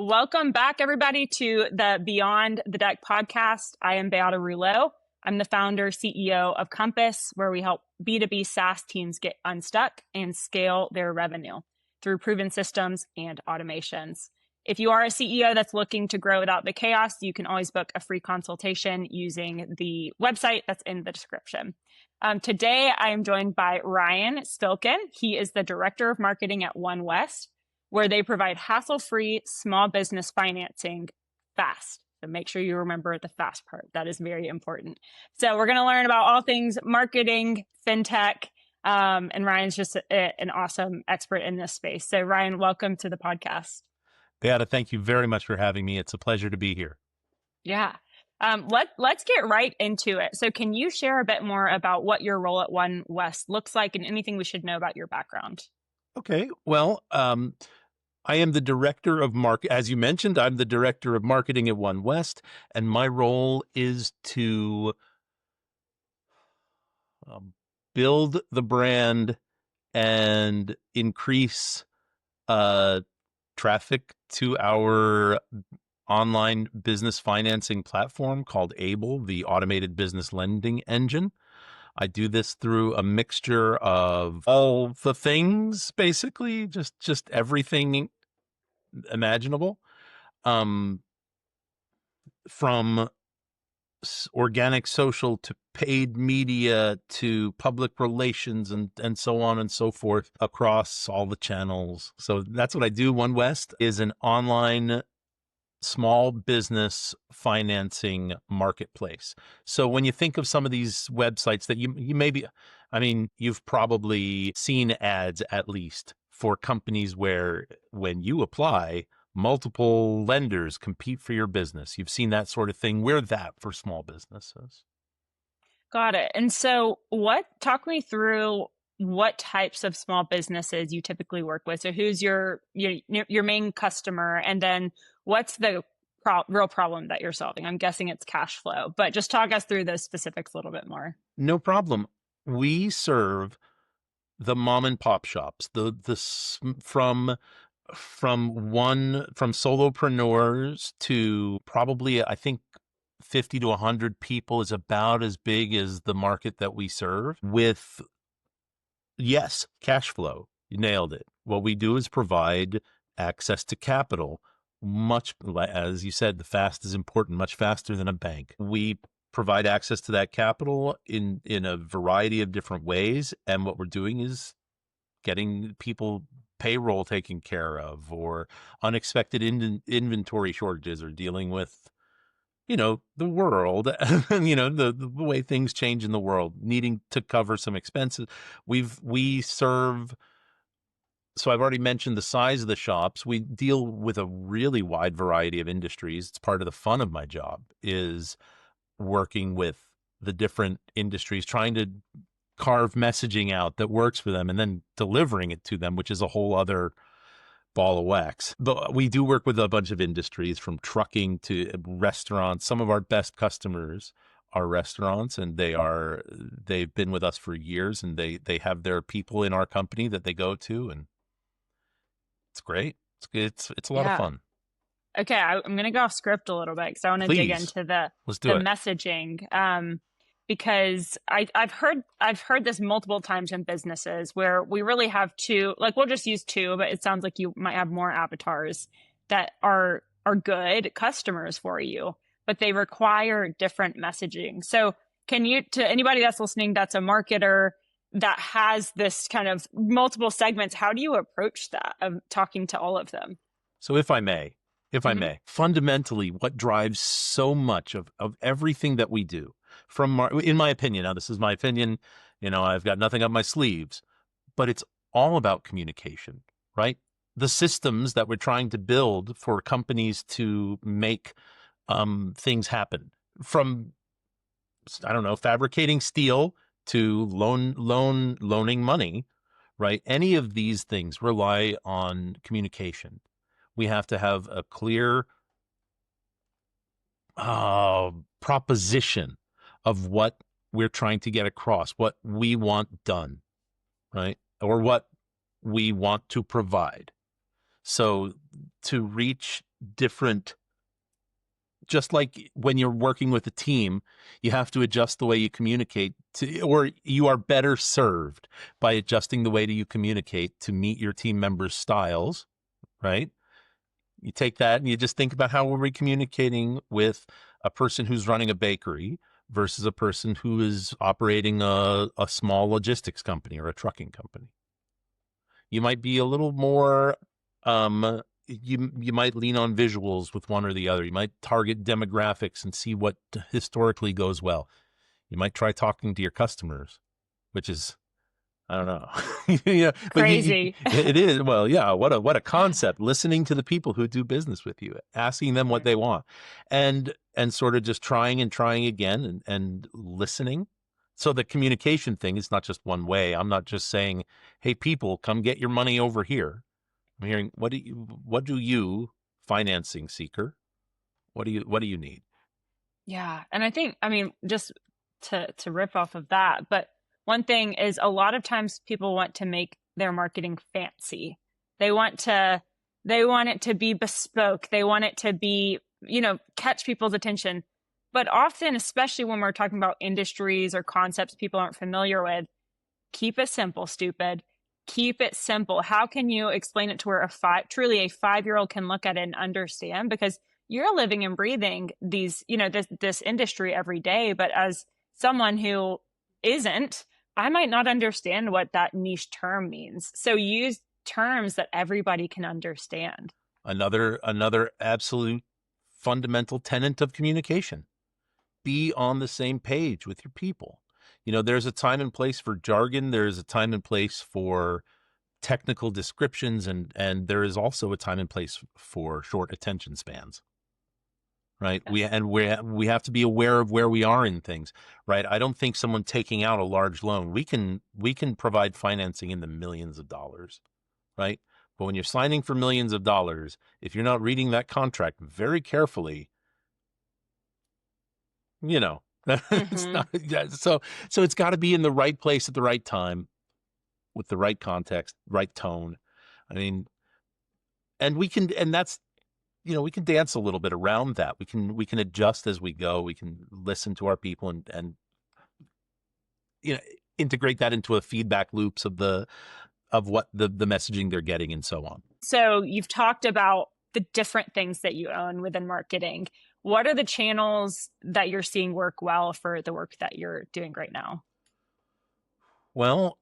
Welcome back, everybody, to the Beyond the Deck podcast. I am Beata Rouleau. I'm the founder, CEO of Compass, where we help B2B SaaS teams get unstuck and scale their revenue through proven systems and automations. If you are a CEO that's looking to grow without the chaos, you can always book a free consultation using the website that's in the description. Today, I am joined by Ryan Spilken. He is the Director of Marketing at 1West, where they provide hassle-free small business financing fast. So make sure you remember the fast part. That is very important. So we're going to learn about all things marketing, fintech, and Ryan's just an awesome expert in this space. So Ryan, welcome to the podcast. Beata, thank you very much for having me. It's a pleasure to be here. Yeah. Let's get right into it. So can you share a bit more about what your role at 1West looks like and anything we should know about your background? Okay. Well, I am the director of as you mentioned, I'm the director of marketing at 1West, and my role is to build the brand and increase traffic to our online business financing platform called Able, the automated business lending engine. I do this through a mixture of all the things, basically, just everything imaginable, from organic social to paid media to public relations and so on and so forth across all the channels. So that's what I do. 1West is an online small business financing marketplace. So when you think of some of these websites that you maybe, you've probably seen ads at least for companies where when you apply, multiple lenders compete for your business. You've seen that sort of thing. We're that for small businesses. Got it. And so talk me through what types of small businesses you typically work with. So who's your main customer? And then what's the real problem that you're solving? I'm guessing it's cash flow, but just talk us through those specifics a little bit more. No problem. We serve the mom and pop shops, from solopreneurs to probably, I think, 50 to 100 people is about as big as the market that we serve with, yes, cash flow. You nailed it. What we do is provide access to capital. Much, as you said, the fast is important, much faster than a bank. We provide access to that capital in a variety of different ways. And what we're doing is getting people payroll taken care of, or unexpected inventory shortages, or dealing with, the world, the way things change in the world, needing to cover some expenses. We serve. So I've already mentioned the size of the shops. We deal with a really wide variety of industries. It's part of the fun of my job, is working with the different industries, trying to carve messaging out that works for them and then delivering it to them, which is a whole other ball of wax. But we do work with a bunch of industries, from trucking to restaurants. Some of our best customers are restaurants, and they've been with us for years, and they have their people in our company that they go to, and it's great. It's a lot of fun. Okay, I'm going to go off script a little bit because I want to dig into the messaging. Because I've heard this multiple times in businesses where we really have two, like we'll just use two, but it sounds like you might have more avatars that are good customers for you, but they require different messaging. So can you, to anybody that's listening, that's a marketer that has this kind of multiple segments, how do you approach that of talking to all of them? So if I may, fundamentally, what drives so much of everything that we do, in my opinion, now this is my opinion, I've got nothing up my sleeves, but it's all about communication, right? The systems that we're trying to build for companies to make things happen, from, fabricating steel to loaning money, right? Any of these things rely on communication. We have to have a clear proposition of what we're trying to get across, what we want done, right? Or what we want to provide. So to reach different. Just like when you're working with a team, you have to adjust the way you communicate or you are better served by adjusting the way that you communicate to meet your team members' styles, right? You take that and you just think about how we're we communicating with a person who's running a bakery versus a person who is operating a small logistics company or a trucking company. You might be a little more, you might lean on visuals with one or the other. You might target demographics and see what historically goes well. You might try talking to your customers, which is, I don't know. But Crazy. it is, well, yeah, what a concept. Listening to the people who do business with you, asking them what they want, and sort of just trying and trying again and listening. So the communication thing is not just one way. I'm not just saying, "Hey, people, come get your money over here." I'm hearing, what do you financing seeker? What do you need? Yeah. And I think, I mean, just to rip off of that, but one thing is a lot of times people want to make their marketing fancy. They want it to be bespoke. They want it to be, catch people's attention. But often, especially when we're talking about industries or concepts people aren't familiar with, keep it simple, stupid. Keep it simple. How can you explain it to where truly a 5-year-old can look at it and understand? Because you're living and breathing these, this industry every day. But as someone who isn't, I might not understand what that niche term means. So use terms that everybody can understand. Another absolute fundamental tenet of communication. Be on the same page with your people. There's a time and place for jargon. There's a time and place for technical descriptions, and there is also a time and place for short attention spans. Right. Yes. We have to be aware of where we are in things. Right. I don't think someone taking out a large loan, we can provide financing in the millions of dollars. Right. But when you're signing for millions of dollars, if you're not reading that contract very carefully, it's Mm-hmm. not, so it's got to be in the right place at the right time with the right context, right tone. I mean, and that's, we can dance a little bit around that. We can adjust as we go. We can listen to our people and integrate that into a feedback loops of what the messaging they're getting and so on. So you've talked about the different things that you own within marketing. What are the channels that you're seeing work well for the work that you're doing right now? Well,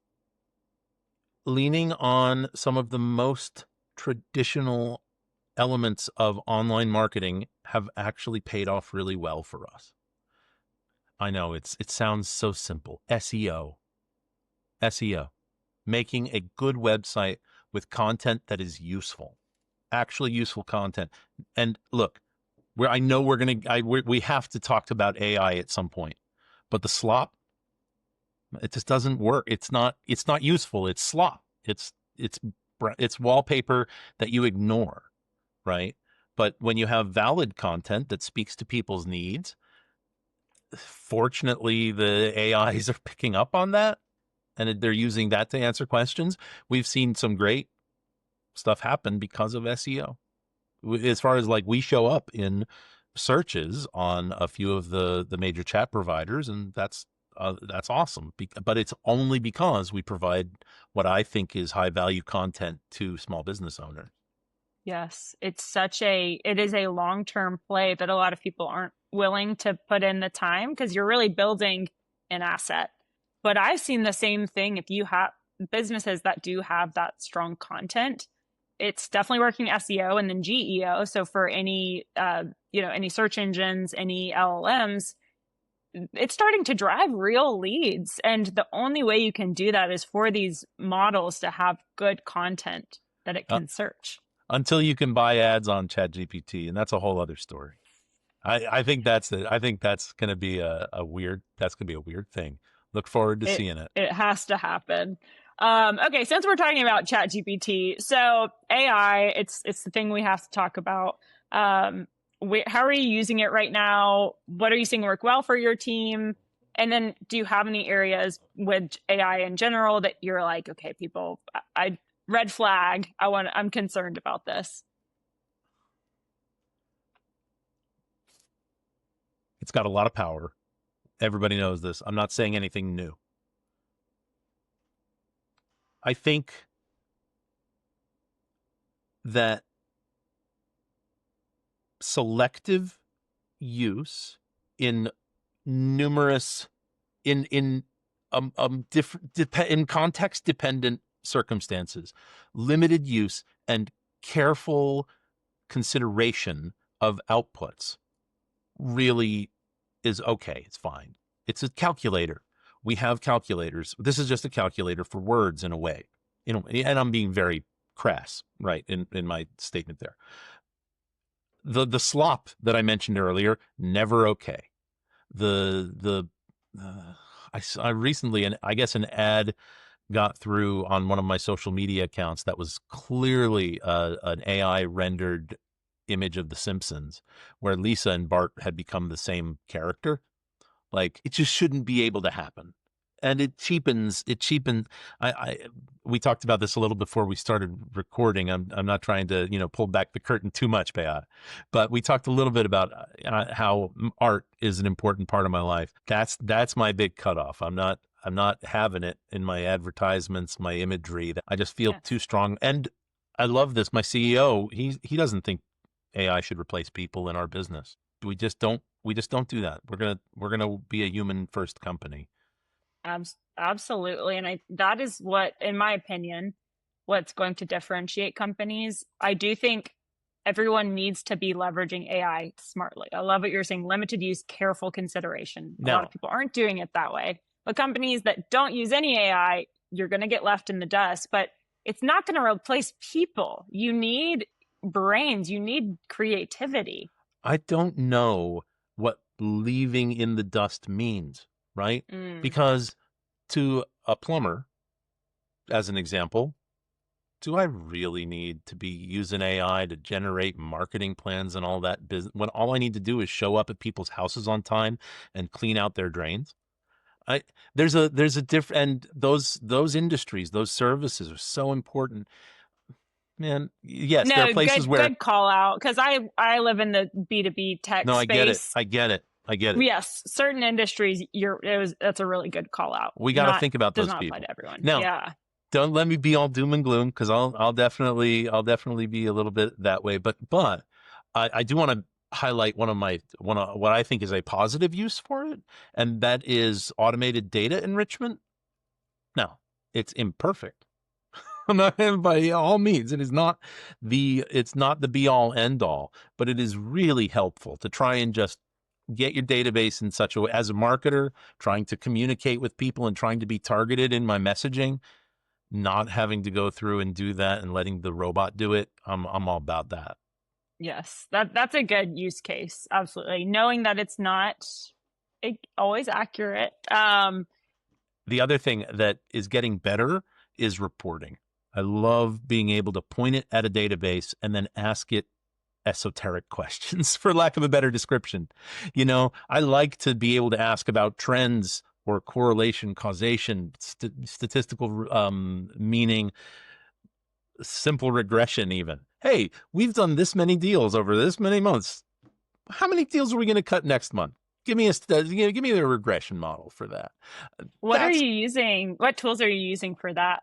leaning on some of the most traditional elements of online marketing have actually paid off really well for us. I know it sounds so simple. SEO, making a good website with content that is useful, actually useful content. And look, I know we have to talk about AI at some point, but the slop, it just doesn't work. It's not useful. It's slop. It's wallpaper that you ignore, right? But when you have valid content that speaks to people's needs, fortunately, the AIs are picking up on that and they're using that to answer questions. We've seen some great stuff happen because of SEO. As far as like we show up in searches on a few of the major chat providers, and that's awesome. But it's only because we provide what I think is high value content to small business owners. Yes, it is a long-term play that a lot of people aren't willing to put in the time because you're really building an asset. But I've seen the same thing. If you have businesses that do have that strong content, it's definitely working SEO and then GEO. So for any, any search engines, any LLMs, it's starting to drive real leads. And the only way you can do that is for these models to have good content that it can search. Until you can buy ads on ChatGPT, and that's a whole other story. I think that's it. I think that's going to be a weird thing. Look forward to seeing it. It has to happen. Okay, since we're talking about ChatGPT, so AI, it's the thing we have to talk about. How are you using it right now? What are you seeing work well for your team? And then do you have any areas with AI in general that you're like, okay, people, I red flag. I'm concerned about this. It's got a lot of power. Everybody knows this. I'm not saying anything new. I think that selective use in numerous in different in context dependent circumstances, limited use and careful consideration of outputs really is okay. It's fine. It's a calculator. We have calculators. This is just a calculator for words in a way. And I'm being very crass, right, in my statement there. The slop that I mentioned earlier, never okay. I recently, and I guess an ad got through on one of my social media accounts that was clearly an AI rendered image of The Simpsons, where Lisa and Bart had become the same character. Like, it just shouldn't be able to happen. And it cheapens. We talked about this a little before we started recording. I'm not trying to, pull back the curtain too much, Beata, but we talked a little bit about how art is an important part of my life. That's my big cutoff. I'm not having it in my advertisements, my imagery. I just feel too strong. And I love this. My CEO, he doesn't think AI should replace people in our business. We just don't do that. We're gonna be a human first company. Absolutely. And that is what, in my opinion, what's going to differentiate companies. I do think everyone needs to be leveraging AI smartly. I love what you're saying, limited use, careful consideration. A lot of people aren't doing it that way. But companies that don't use any AI, you're going to get left in the dust. But it's not going to replace people. You need brains. You need creativity. I don't know what leaving in the dust means, right? Because to a plumber, as an example, do I really need to be using AI to generate marketing plans and all that business when all I need to do is show up at people's houses on time and clean out their drains? There's a different, and those industries, those services are so important. Man, yes, there are places where good call out, because I live in the B2B tech space. I get it. Yes, certain industries, that's a really good call out. We got to think about those people. Does not people. apply to everyone. Now, don't let me be all doom and gloom, because I'll definitely be a little bit that way. But I do want to highlight one of what I think is a positive use for it, and that is automated data enrichment. Now, it's imperfect. By all means, it's not the be all end all, but it is really helpful to try and just get your database in such a way, as a marketer, trying to communicate with people and trying to be targeted in my messaging, not having to go through and do that and letting the robot do it. I'm all about that. Yes, that's a good use case. Absolutely. Knowing that it's not always accurate. The other thing that is getting better is reporting. I love being able to point it at a database and then ask it esoteric questions, for lack of a better description. I like to be able to ask about trends or correlation, causation, statistical meaning, simple regression even. Hey, we've done this many deals over this many months. How many deals are we going to cut next month? Give me a regression model for that. What are you using? What tools are you using for that?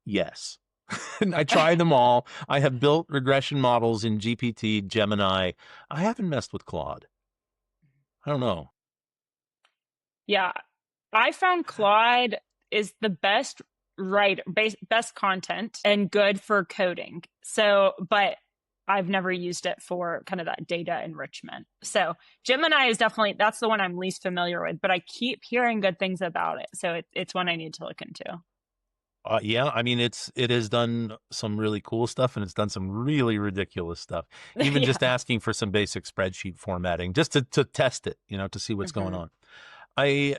Yes. I tried them all. I have built regression models in GPT, Gemini. I haven't messed with Claude. I don't know. Yeah. I found Claude is the best best content and good for coding. But I've never used it for kind of that data enrichment. So Gemini is definitely, that's the one I'm least familiar with, but I keep hearing good things about it. So it's one I need to look into. Yeah, I mean, it has done some really cool stuff, and it's done some really ridiculous stuff. Even just asking for some basic spreadsheet formatting, just to test it, to see what's going on. I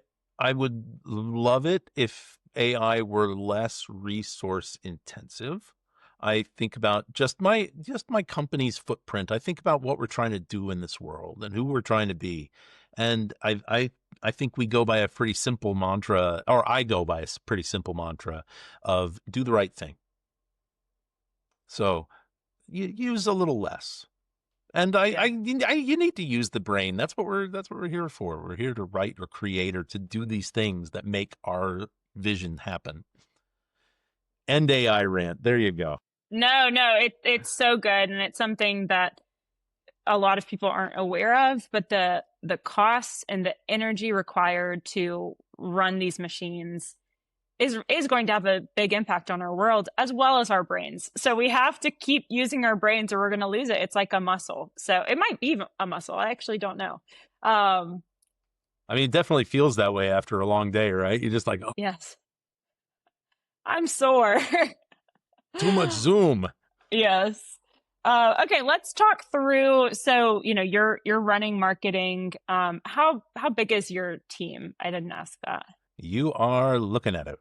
would love it if AI were less resource intensive. I think about just my company's footprint. I think about what we're trying to do in this world and who we're trying to be, and I think we go by a pretty simple mantra, or I go by a pretty simple mantra of do the right thing. So you use a little less. And you need to use the brain. That's what we're here for. We're here to write or create or to do these things that make our vision happen. End AI rant. There you go. No, it's so good, and it's something that a lot of people aren't aware of, but the costs and the energy required to run these machines is going to have a big impact on our world as well as our brains. So we have to keep using our brains or we're going to lose it. It's like a muscle. So it might be a muscle. I actually don't know. I mean, it definitely feels that way after a long day, right? You're just like, oh, yes, I'm sore. too much Zoom. Yes. Okay, let's talk through. So, you're running marketing. How big is your team? I didn't ask that. You are looking at it.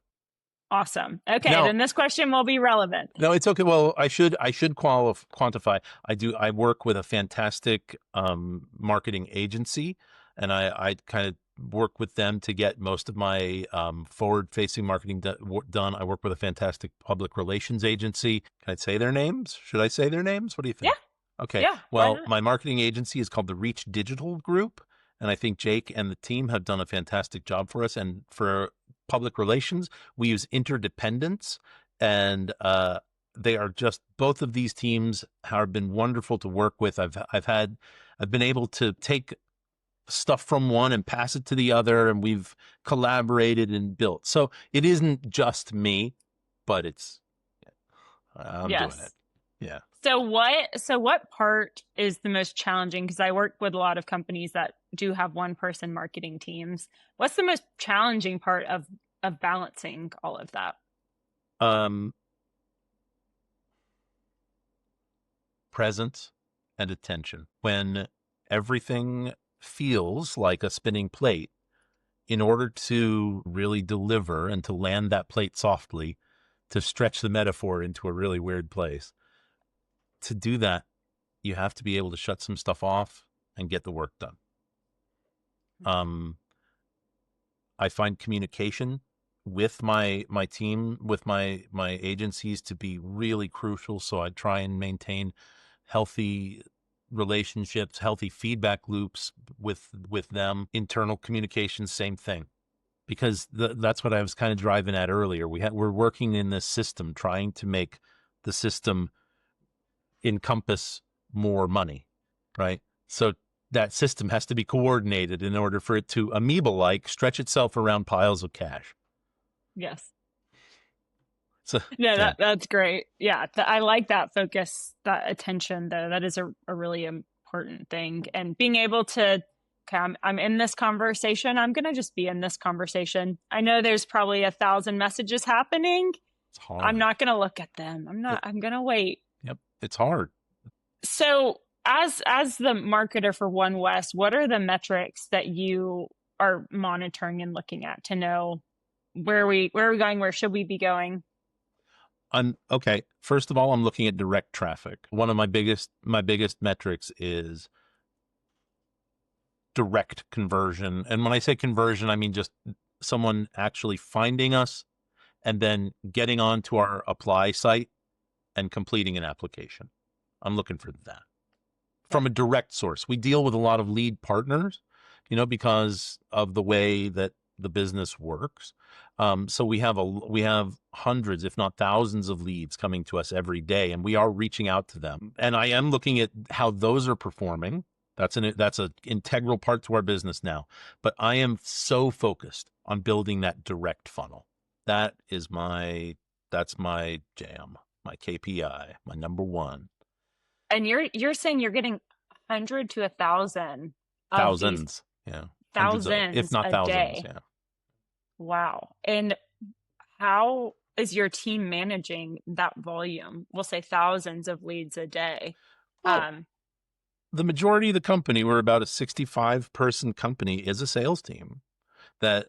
Awesome. Okay, Now, then this question will be relevant. No, it's okay. Well, I should quantify. I work with a fantastic marketing agency, and I kind of work with them to get most of my forward-facing marketing done. I work with a fantastic public relations agency. Can I say their names? Should I say their names? What do you think? Yeah. Okay. Yeah. Well, my marketing agency is called the Reach Digital Group, and I think Jake and the team have done a fantastic job for us. And for public relations, we use Interdependence, and they are just, both of these teams have been wonderful to work with. I've been able to take stuff from one and pass it to the other, and we've collaborated and built. So it isn't just me, but I'm doing it. Yeah. So what part is the most challenging? Because I work with a lot of companies that do have one person marketing teams. What's the most challenging part of balancing all of that? Presence and attention. When everything feels like a spinning plate, in order to really deliver and to land that plate softly, to stretch the metaphor into a really weird place, to do that, you have to be able to shut some stuff off and get the work done. I find communication with my team, with my agencies, to be really crucial. So I try and maintain healthy relationships, healthy feedback loops with them. Internal communication, same thing. Because that's what I was kind of driving at earlier. We're working in this system, trying to make the system encompass more money, right? So that system has to be coordinated in order for it to amoeba-like stretch itself around piles of cash. Yes. So, yeah, that's great. Yeah, I like that focus, that attention, though. That is a really important thing. And being able to, okay, I'm in this conversation. I'm going to just be in this conversation. I know there's probably 1,000 messages happening. It's hard. I'm not going to look at them. I'm going to wait. Yep. It's hard. So as the marketer for 1West, what are the metrics that you are monitoring and looking at to know where are we going? Where should we be going? Okay. First of all, I'm looking at direct traffic. One of my biggest metrics is direct conversion. And when I say conversion, I mean just someone actually finding us and then getting onto our apply site and completing an application. I'm looking for that from a direct source. We deal with a lot of lead partners, because of the way that the business works. So we have hundreds, if not thousands, of leads coming to us every day, and we are reaching out to them. And I am looking at how those are performing. That's an integral part to our business now. But I am so focused on building that direct funnel. That's my jam, my KPI, my number one. And you're saying you're getting 100 to 1,000 thousands, yeah, thousands, if not a thousands, day. yeah. Wow. And how is your team managing that volume? We'll say thousands of leads a day. Well, the majority of the company, we're about a 65-person company, is a sales team. But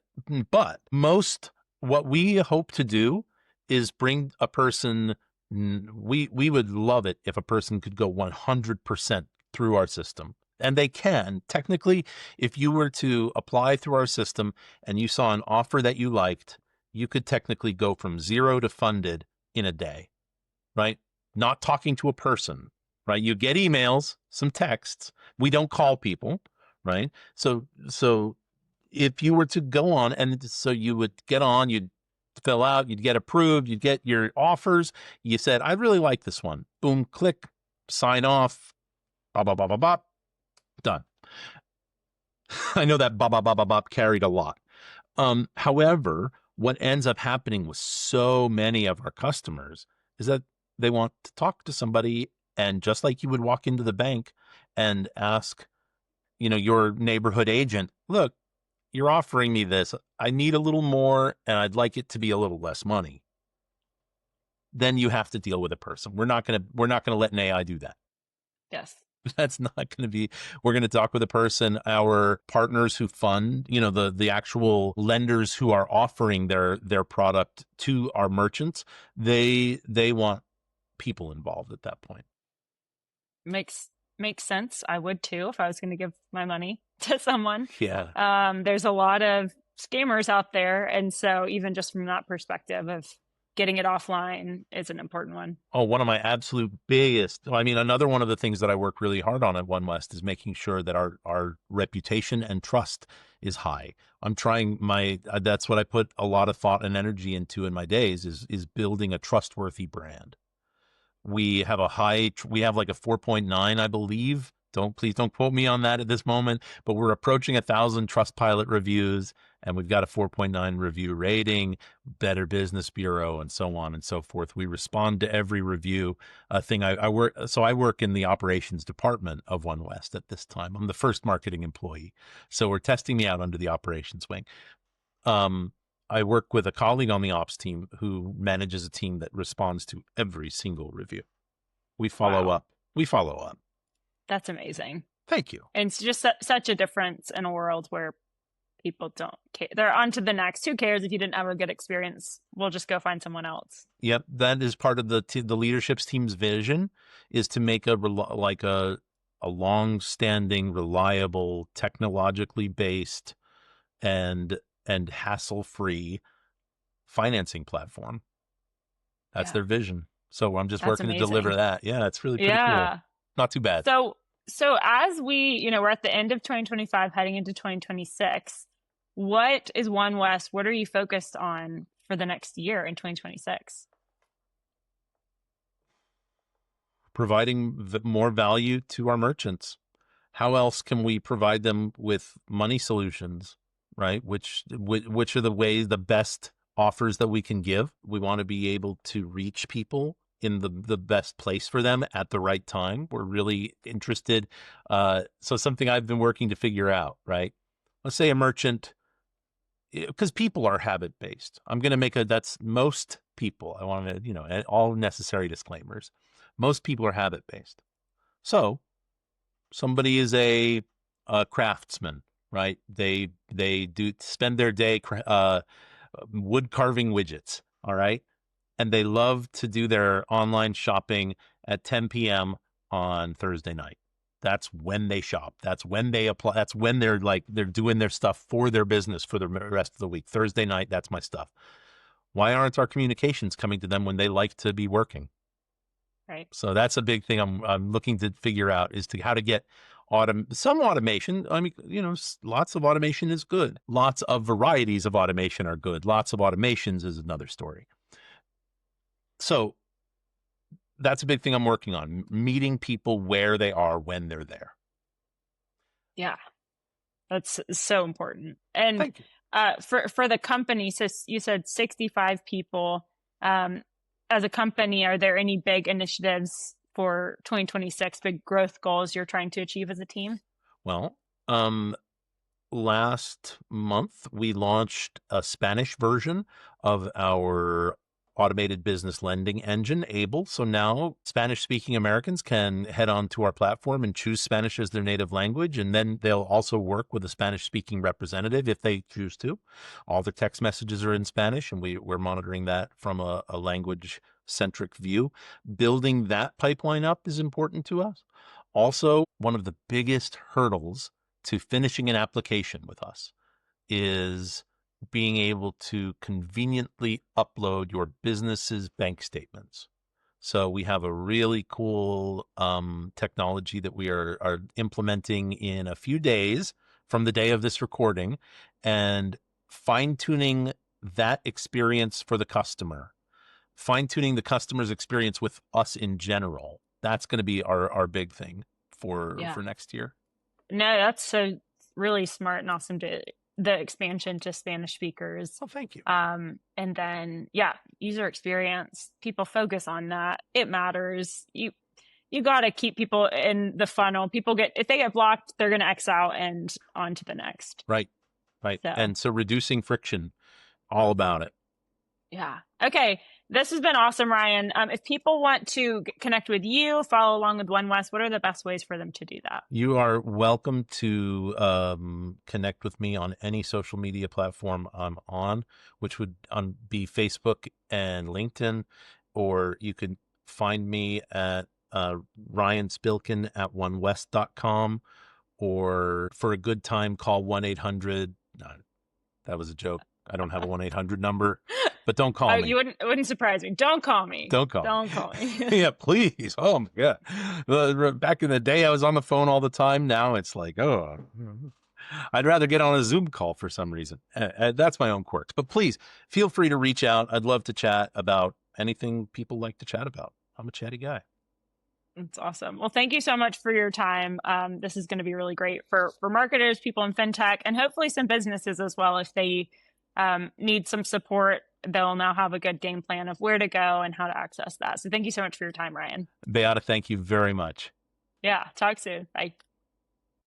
what we hope to do is bring a person. We would love it if a person could go 100% through our system. And they can. Technically, if you were to apply through our system and you saw an offer that you liked, you could technically go from 0 to funded in a day, right? Not talking to a person, right? You get emails, some texts. We don't call people, right? So if you were to go on, and so you would get on, you'd fill out, you'd get approved, you'd get your offers. You said, I really like this one. Boom, click, sign off, blah, blah, blah, blah, blah, done. I know that blah, blah, blah, blah, blah carried a lot. However, what ends up happening with so many of our customers is that they want to talk to somebody, and just like you would walk into the bank and ask, your neighborhood agent, look, you're offering me this. I need a little more, and I'd like it to be a little less money. Then you have to deal with a person. We're not going to let an AI do that. Yes. That's not going to be, we're going to talk with a person. Our partners who fund, the actual lenders who are offering their product to our merchants, they want people involved at that point. Makes sense. I would too if I was going to give my money to someone. Yeah. There's a lot of scammers out there, and so even just from that perspective of getting it offline is an important one. Oh, one of my absolute biggest, another one of the things that I work really hard on at 1West is making sure that our reputation and trust is high. I'm trying that's what I put a lot of thought and energy into in my days is building a trustworthy brand. We have like a 4.9, I believe. Please don't quote me on that at this moment, but we're approaching 1,000 Trustpilot reviews, and we've got a 4.9 review rating, Better Business Bureau, and so on and so forth. We respond to every review thing. I work in the operations department of 1West at this time. I'm the first marketing employee, so we're testing me out under the operations wing. I work with a colleague on the ops team who manages a team that responds to every single review. We follow up. That's amazing. Thank you. And it's just such a difference in a world where people don't care. They're on to the next. Who cares if you didn't have a good experience? We'll just go find someone else. Yep. That is part of the leadership's team's vision, is to make a long-standing, reliable, technologically based and hassle-free financing platform. That's their vision. So I'm just working to deliver that. Yeah, it's really pretty cool. Not too bad. So as we're at the end of 2025, heading into 2026, what is 1West? What are you focused on for the next year in 2026? Providing more value to our merchants. How else can we provide them with money solutions, right? Which are the best offers that we can give? We want to be able to reach people in the best place for them at the right time. We're really interested. So something I've been working to figure out, right? Let's say a merchant, because people are habit-based. I'm going to that's most people. I want to, all necessary disclaimers. Most people are habit-based. So somebody is a craftsman, right? They do spend their day wood carving widgets, all right? And they love to do their online shopping at 10 p.m. on Thursday night. That's when they shop. That's when they apply. That's when they're doing their stuff for their business for the rest of the week. Thursday night, that's my stuff. Why aren't our communications coming to them when they like to be working? Right. So that's a big thing I'm looking to figure out, is how to get some automation. Lots of automation is good. Lots of varieties of automation are good. Lots of automations is another story. So that's a big thing I'm working on, meeting people where they are when they're there. Yeah, that's so important. And for the company, so you said 65 people. As a company, are there any big initiatives for 2026, big growth goals you're trying to achieve as a team? Well, last month we launched a Spanish version of our automated business lending engine, Able. So now Spanish-speaking Americans can head on to our platform and choose Spanish as their native language, and then they'll also work with a Spanish-speaking representative if they choose to. All the text messages are in Spanish, and we're monitoring that from a language-centric view. Building that pipeline up is important to us. Also, one of the biggest hurdles to finishing an application with us is being able to conveniently upload your business's bank statements. So we have a really cool technology that we are implementing in a few days from the day of this recording, and fine-tuning that experience for the customer, fine-tuning the customer's experience with us in general. That's going to be our big thing for Yeah. next year. No, that's so really smart and awesome to the expansion to Spanish speakers. Oh, thank you. And then, yeah, user experience, people focus on that. It matters. You got to keep people in the funnel. People if they get blocked, they're going to X out and on to the next. Right. And so reducing friction, all about it. Yeah. Okay. This has been awesome, Ryan. If people want to connect with you, follow along with 1West, what are the best ways for them to do that? You are welcome to connect with me on any social media platform I'm on, which would be Facebook and LinkedIn, or you can find me at Ryan Spilken at 1West.com, or for a good time, call 1-800. That was a joke. I don't have a 1-800 number, but don't call me. It wouldn't surprise me. Don't call me. Don't call me. Yeah, please. Oh my God. Back in the day, I was on the phone all the time. Now it's like, oh, I'd rather get on a Zoom call for some reason. That's my own quirks. But please feel free to reach out. I'd love to chat about anything people like to chat about. I'm a chatty guy. That's awesome. Well, thank you so much for your time. This is going to be really great for marketers, people in fintech, and hopefully some businesses as well. If they need some support, they'll now have a good game plan of where to go and how to access that. So thank you so much for your time, Ryan. Beata, thank you very much. Yeah. Talk soon. Bye.